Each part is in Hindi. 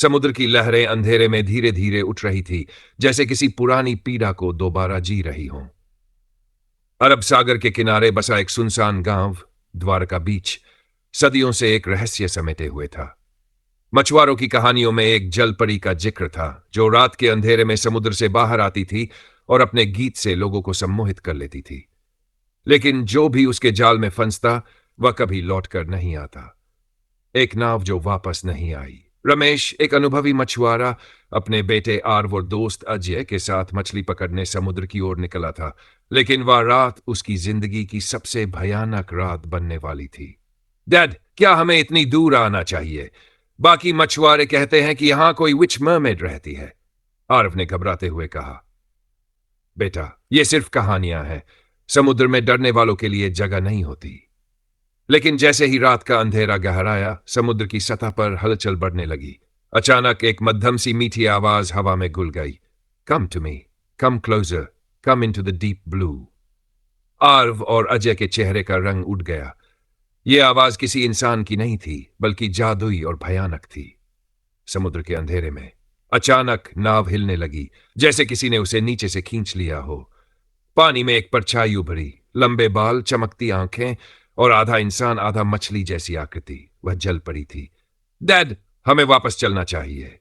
समुद्र की लहरें अंधेरे में धीरे धीरे उठ रही थी, जैसे किसी पुरानी पीड़ा को दोबारा जी रही हों। अरब सागर के किनारे बसा एक सुनसान गांव, द्वारका बीच, सदियों से एक रहस्य समेटे हुए था। मछुआरों की कहानियों में एक जलपरी का जिक्र था, जो रात के अंधेरे में समुद्र से बाहर आती थी और अपने गीत से लोगों को सम्मोहित कर लेती थी। लेकिन जो भी उसके जाल में फंसता, वह कभी लौटकर नहीं आता। एक नाव जो वापस नहीं आई। रमेश, एक अनुभवी मछुआरा, अपने बेटे आर्व और दोस्त अजय के साथ मछली पकड़ने समुद्र की ओर निकला था, लेकिन वह रात उसकी जिंदगी की सबसे भयानक रात बनने वाली थी। डैड, क्या हमें इतनी दूर आना चाहिए? बाकी मछुआरे कहते हैं कि यहां कोई विच मरमेड रहती है, आर्व ने घबराते हुए कहा। बेटा, ये सिर्फ कहानियां हैं। समुद्र में डरने वालों के लिए जगह नहीं होती। लेकिन जैसे ही रात का अंधेरा गहराया, समुद्र की सतह पर हलचल बढ़ने लगी। अचानक एक मध्यम सी मीठी आवाज हवा में घुल गई। Come to me, come closer, come in to the deep blue. Aarav और अजय के चेहरे का रंग उड़ गया। यह आवाज किसी इंसान की नहीं थी, बल्कि जादुई और भयानक थी। समुद्र के अंधेरे में अचानक नाव हिलने लगी, जैसे किसी ने उसे नीचे से खींच लिया हो। पानी में एक परछाई उभरी, लंबे बाल, चमकती आंखें और आधा इंसान आधा मछली जैसी आकृति। वह जल पड़ी थी। डैड, हमें वापस चलना चाहिए,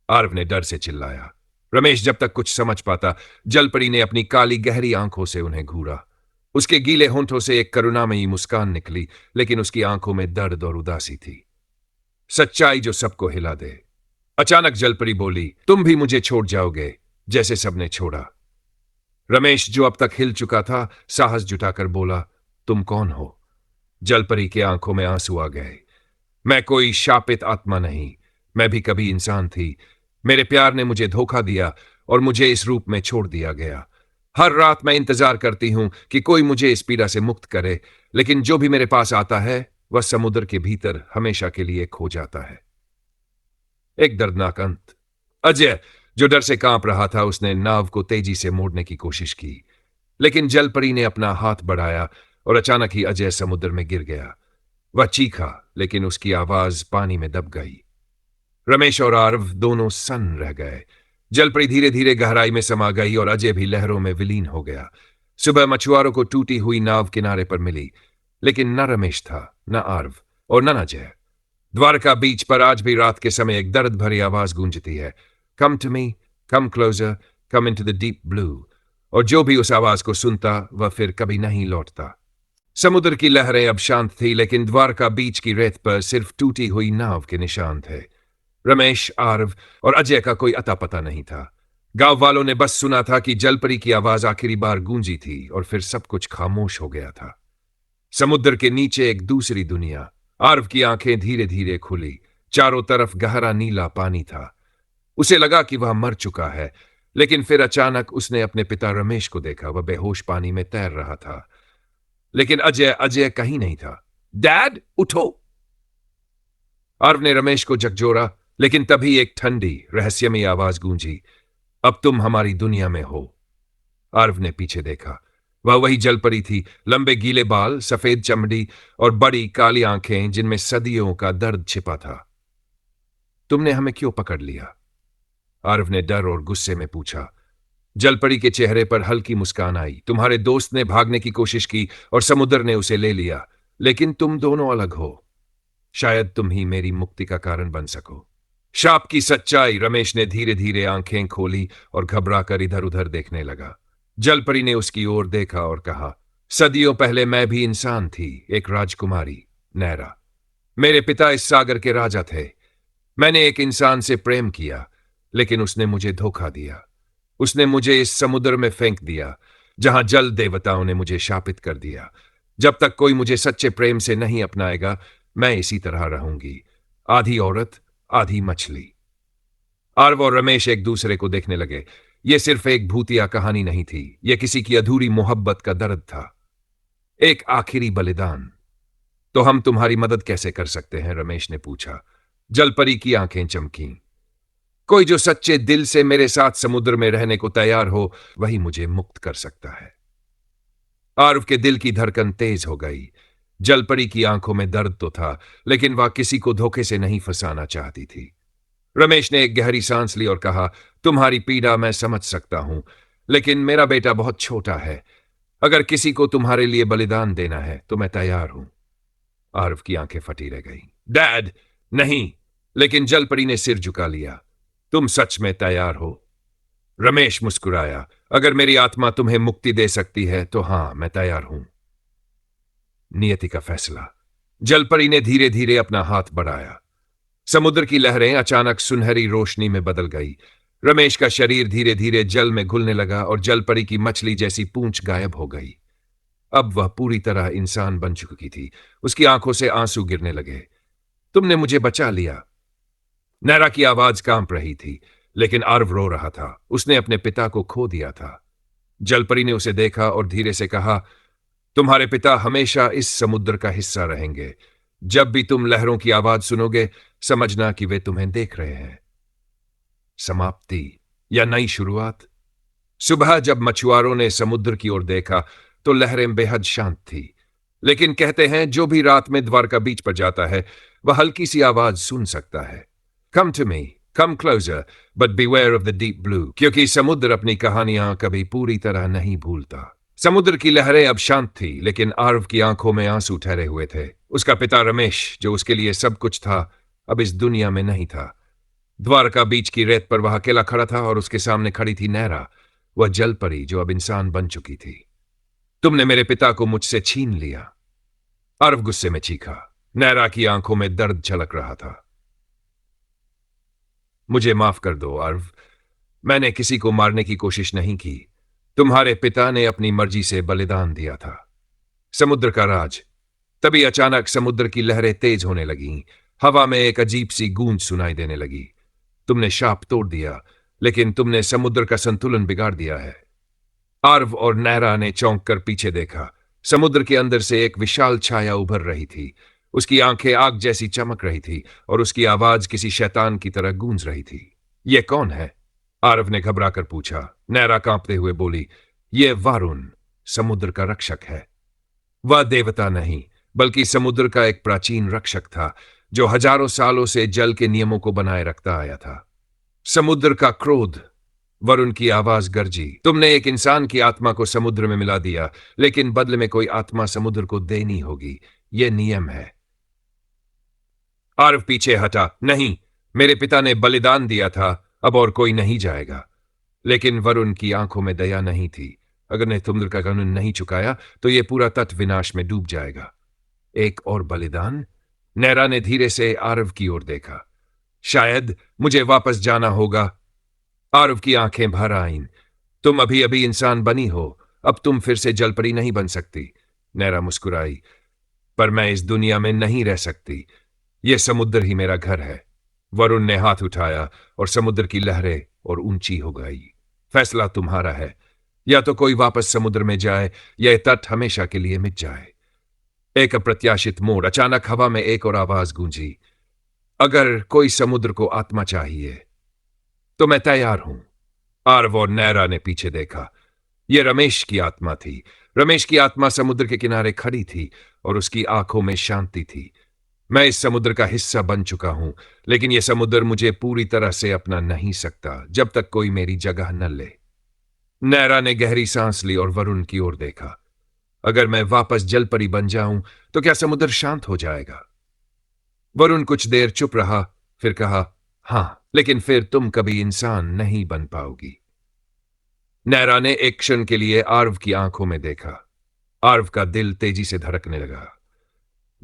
आर्व ने डर से चिल्लाया। रमेश जब तक कुछ समझ पाता, जलपरी ने अपनी काली गहरी आंखों से उन्हें घूरा। उसके गीले होंठों से एक करुणामयी मुस्कान निकली, लेकिन उसकी आंखों में दर्द और उदासी थी। सच्चाई जो सबको हिला दे। अचानक जलपरी बोली, तुम भी मुझे छोड़ जाओगे, जैसे सबने छोड़ा। रमेश, जो अब तक हिल चुका था, साहस जुटाकर बोला, तुम कौन हो? जलपरी के आंखों में आंसू आ गए। मैं कोई शापित आत्मा नहीं, मैं भी कभी इंसान थी। मेरे प्यार ने मुझे धोखा दिया और मुझे इस रूप में छोड़ दिया गया। हर रात मैं इंतजार करती हूं कि कोई मुझे इस पीड़ा से मुक्त करे, लेकिन जो भी मेरे पास आता है, वह समुद्र के भीतर हमेशा के लिए खो जाता है। एक दर्दनाक अंत। अजय, जो डर से कांप रहा था, उसने नाव को तेजी से मोड़ने की कोशिश की, लेकिन जलपरी ने अपना हाथ बढ़ाया और अचानक ही अजय समुद्र में गिर गया। वह चीखा, लेकिन उसकी आवाज पानी में दब गई। रमेश और आर्व दोनों सन्न रह गए। जलपरी धीरे धीरे गहराई में समा गई और अजय भी लहरों में विलीन हो गया। सुबह मछुआरों को टूटी हुई नाव किनारे पर मिली, लेकिन न रमेश था, न आर्व और न अजय। द्वारका बीच पर आज भी रात के समय एक दर्द भरी आवाज गूंजती है, come to me, come closer, come in to the deep blue. और जो भी उस आवाज को सुनता, वह फिर कभी नहीं लौटता। समुद्र की लहरें अब शांत थी, लेकिन द्वारका बीच की रेत पर सिर्फ टूटी हुई नाव के निशान थे। रमेश, आर्व और अजय का कोई अता पता नहीं था। गांव वालों ने बस सुना था कि जलपरी की आवाज आखिरी बार गूंजी थी और फिर सब कुछ खामोश हो गया था। समुद्र के नीचे एक दूसरी दुनिया। आर्व की आंखें धीरे धीरे खुली। चारों तरफ गहरा नीला पानी था। उसे लगा कि वह मर चुका है, लेकिन फिर अचानक उसने अपने पिता रमेश को देखा। वह बेहोश पानी में तैर रहा था, लेकिन अजय अजय कहीं नहीं था। डैड, उठो! आर्व ने रमेश को झकझोरा, लेकिन तभी एक ठंडी रहस्यमयी आवाज गूंजी, अब तुम हमारी दुनिया में हो। आर्व ने पीछे देखा। वह वही जलपरी थी, लंबे गीले बाल, सफेद चमड़ी और बड़ी काली आंखें जिनमें सदियों का दर्द छिपा था। तुमने हमें क्यों पकड़ लिया? आर्व ने डर और गुस्से में पूछा। जलपरी के चेहरे पर हल्की मुस्कान आई। तुम्हारे दोस्त ने भागने की कोशिश की और समुद्र ने उसे ले लिया, लेकिन तुम दोनों अलग हो। शायद तुम ही मेरी मुक्ति का कारण बन सको। शाप की सच्चाई। रमेश ने धीरे धीरे आंखें खोली और घबराकर इधर उधर देखने लगा। जलपरी ने उसकी ओर देखा और कहा, सदियों पहले मैं भी इंसान थी, एक राजकुमारी, नैरा। मेरे पिता इस सागर के राजा थे। मैंने एक इंसान से प्रेम किया, लेकिन उसने मुझे धोखा दिया। उसने मुझे इस समुद्र में फेंक दिया, जहां जल देवताओं ने मुझे शापित कर दिया। जब तक कोई मुझे सच्चे प्रेम से नहीं अपनाएगा, मैं इसी तरह रहूंगी, आधी औरत आधी मछली। आर्व और रमेश एक दूसरे को देखने लगे। यह सिर्फ एक भूतिया कहानी नहीं थी, यह किसी की अधूरी मोहब्बत का दर्द था, एक आखिरी बलिदान। तो हम तुम्हारी मदद कैसे कर सकते हैं? रमेश ने पूछा। जलपरी की आंखें चमकीं। कोई जो सच्चे दिल से मेरे साथ समुद्र में रहने को तैयार हो, वही मुझे मुक्त कर सकता है। आर्व के दिल की धड़कन तेज हो गई। जलपरी की आंखों में दर्द तो था, लेकिन वह किसी को धोखे से नहीं फंसाना चाहती थी। रमेश ने एक गहरी सांस ली और कहा, तुम्हारी पीड़ा मैं समझ सकता हूं, लेकिन मेरा बेटा बहुत छोटा है। अगर किसी को तुम्हारे लिए बलिदान देना है तो मैं तैयार हूं। आरव की आंखें फटी रह गईं। डैड, नहीं। लेकिन जलपरी ने सिर झुका लिया। तुम सच में तैयार हो? रमेश मुस्कुराया। अगर मेरी आत्मा तुम्हें मुक्ति दे सकती है तो हां, मैं तैयार हूं। नियति का फैसला। जलपरी ने धीरे धीरे अपना हाथ बढ़ाया। समुद्र की लहरें अचानक सुनहरी रोशनी में बदल गई। रमेश का शरीर धीरे धीरे जल में घुलने लगा और जलपरी की मछली जैसी पूंछ गायब हो गई। अब वह पूरी तरह इंसान बन चुकी थी। उसकी आंखों से आंसू गिरने लगे। तुमने मुझे बचा लिया। नैरा की आवाज कांप रही थी, लेकिन आरव रो रहा था। उसने अपने पिता को खो दिया था। जलपरी ने उसे देखा और धीरे से कहा, तुम्हारे पिता हमेशा इस समुद्र का हिस्सा रहेंगे। जब भी तुम लहरों की आवाज सुनोगे, समझना कि वे तुम्हें देख रहे हैं। समाप्ति या नई शुरुआत। सुबह जब मछुआरों ने समुद्र की ओर देखा तो लहरें बेहद शांत थी। लेकिन कहते हैं जो भी रात में द्वारका बीच पर जाता है वह हल्की सी आवाज सुन सकता है। Come to me, come closer, but beware of the deep blue, क्योंकि समुद्र अपनी कहानियां कभी पूरी तरह नहीं भूलता। समुद्र की लहरें अब शांत थी, लेकिन आरव की आंखों में आंसू ठहरे हुए थे। उसका पिता रमेश, जो उसके लिए सब कुछ था, अब इस दुनिया में नहीं था। द्वारका बीच की रेत पर वह अकेला खड़ा था और उसके सामने खड़ी थी नैरा, वह जलपरी जो अब इंसान बन चुकी थी। तुमने मेरे पिता को मुझसे छीन लिया। आरव गुस्से में चीखा। नैरा की आंखों में दर्द झलक रहा था। मुझे माफ कर दो आरव, मैंने किसी को मारने की कोशिश नहीं की। तुम्हारे पिता ने अपनी मर्जी से बलिदान दिया था। समुद्र का राज। तभी अचानक समुद्र की लहरें तेज होने लगीं। हवा में एक अजीब सी गूंज सुनाई देने लगी। तुमने शाप तोड़ दिया, लेकिन तुमने समुद्र का संतुलन बिगाड़ दिया है। आरव और नैरा ने चौंक कर पीछे देखा। समुद्र के अंदर से एक विशाल छाया उभर रही थी। उसकी आंखें आग जैसी चमक रही थी और उसकी आवाज किसी शैतान की तरह गूंज रही थी। यह कौन है? आरव ने घबरा कर पूछा। नैरा कांपते हुए बोली, यह वारुण, समुद्र का रक्षक है। वह देवता नहीं, बल्कि समुद्र का एक प्राचीन रक्षक था, जो हजारों सालों से जल के नियमों को बनाए रखता आया था। समुद्र का क्रोध। वरुण की आवाज गरजी। तुमने एक इंसान की आत्मा को समुद्र में मिला दिया, लेकिन बदले में कोई आत्मा समुद्र को देनी होगी। यह नियम है। आरव पीछे हटा। नहीं, मेरे पिता ने बलिदान दिया था, अब और कोई नहीं जाएगा। लेकिन वरुण की आंखों में दया नहीं थी। अगर ने समुद्र का कानून नहीं चुकाया तो यह पूरा तट विनाश में डूब जाएगा। एक और बलिदान? नैरा ने धीरे से आरव की ओर देखा। शायद मुझे वापस जाना होगा। आरव की आंखें भर आईं। तुम अभी अभी इंसान बनी हो, अब तुम फिर से जलपरी नहीं बन सकती। नैरा मुस्कुराई। पर मैं इस दुनिया में नहीं रह सकती। यह समुद्र ही मेरा घर है। वरुण ने हाथ उठाया और समुद्र की लहरें और ऊंची हो गई। फैसला तुम्हारा है। या तो कोई वापस समुद्र में जाए या यह तट हमेशा के लिए मिट जाए। एक अप्रत्याशित मोड़। अचानक हवा में एक और आवाज गूंजी। अगर कोई समुद्र को आत्मा चाहिए तो मैं तैयार हूं। आरव और नैरा ने पीछे देखा। यह रमेश की आत्मा थी। रमेश की आत्मा समुद्र के किनारे खड़ी थी और उसकी आंखों में शांति थी। मैं इस समुद्र का हिस्सा बन चुका हूं, लेकिन यह समुद्र मुझे पूरी तरह से अपना नहीं सकता जब तक कोई मेरी जगह न ले। नैरा ने गहरी सांस ली और वरुण की ओर देखा। अगर मैं वापस जलपरी बन जाऊं तो क्या समुद्र शांत हो जाएगा? वरुण कुछ देर चुप रहा, फिर कहा, हां, लेकिन फिर तुम कभी इंसान नहीं बन पाओगी। नैरा ने एक क्षण के लिए आरव की आंखों में देखा। आरव का दिल तेजी से धड़कने लगा।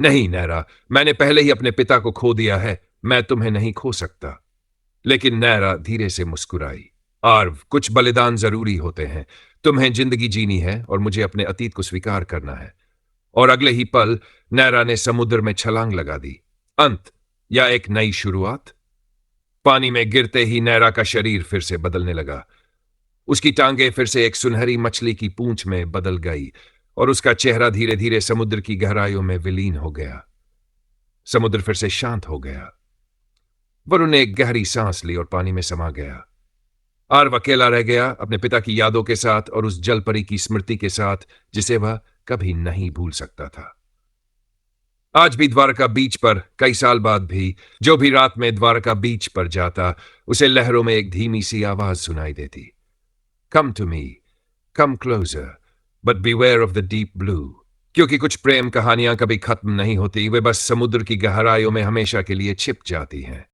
नहीं नैरा, मैंने पहले ही अपने पिता को खो दिया है। मैं तुम्हें नहीं खो सकता। लेकिन नैरा धीरे से मुस्कुराई। आरव, कुछ बलिदान जरूरी होते हैं। तुम्हें जिंदगी जीनी है और मुझे अपने अतीत को स्वीकार करना है। और अगले ही पल नैरा ने समुद्र में छलांग लगा दी। अंत या एक नई शुरुआत? पानी में गिरते ही नैरा का शरीर फिर से बदलने लगा। उसकी टांगें फिर से एक सुनहरी मछली की पूंछ में बदल गई और उसका चेहरा धीरे धीरे समुद्र की गहराइयों में विलीन हो गया। समुद्र फिर से शांत हो गया। वरुण ने एक गहरी सांस ली और पानी में समा गया। आरव अकेला रह गया, अपने पिता की यादों के साथ और उस जलपरी की स्मृति के साथ जिसे वह कभी नहीं भूल सकता था। आज भी द्वारका बीच पर कई साल बाद भी जो भी रात में द्वारका बीच पर जाता उसे लहरों में एक धीमी सी आवाज सुनाई देती। Come to me, come closer, but beware of the deep blue. क्योंकि कुछ प्रेम कहानियां कभी खत्म नहीं होती, वे बस समुद्र की गहराइयों में हमेशा के लिए छिप जाती हैं।